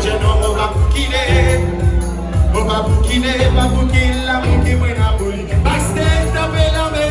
je non, on va bouquiner. On va bouquiner, pas bouquiner, la bouquine, moi, n'a pas eu. Backstage, tapez la main.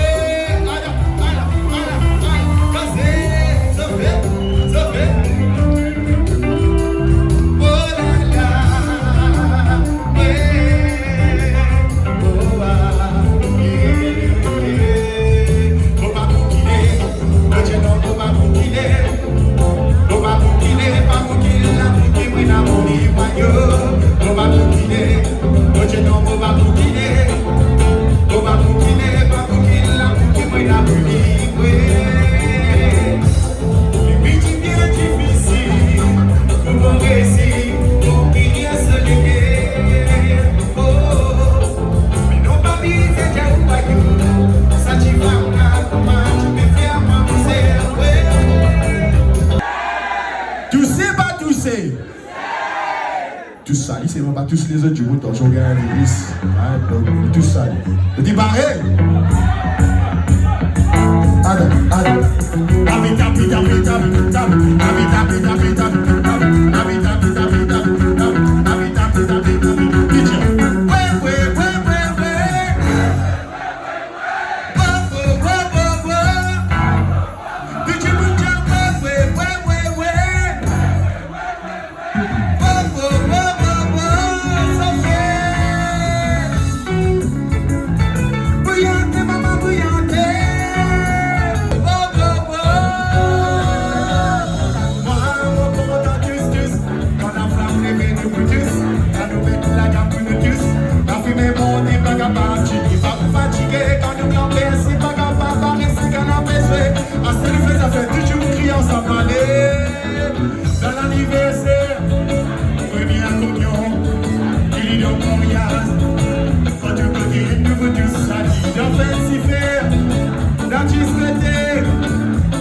Tous salis, c'est même pas tous les autres du bout, donc je regarde l'église. Donc, tous salis. Je dis pareil. Dans l'anniversaire, première communion, il y a un mariage. Quand tu peux dire une nouveau du salut, dans festival, dans discothèque,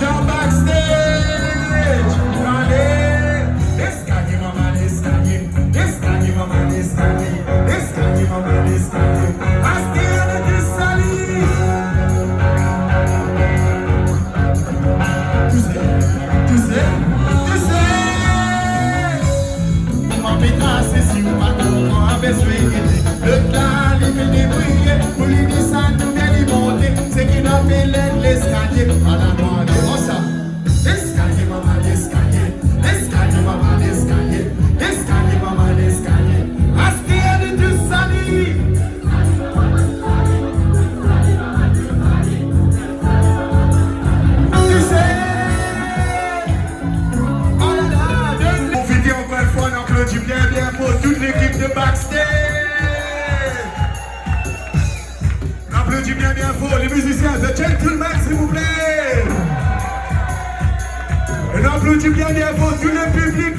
dans backstage. Allez, l'escalier, maman, l'escalier, l'escalier, maman, l'escalier, l'escalier, maman, l'escalier. Astère du salut. Tu sais. C'est si vous pas comment besoin le temps il fait débrouiller pour lui dire ça nous bien lui monter c'est qu'il a fait l'escalier à la noire de ça l'escalier maman l'escalier l'escalier maman l'escalier l'escalier maman l'escalier astère du salut tu sais oh là là on fait dire encore une fois on applaudit bien pour toute l'équipe de backstage. On applaudit bien fort les musiciens, the gentlemen s'il vous plaît. On applaudit bien fort tout le public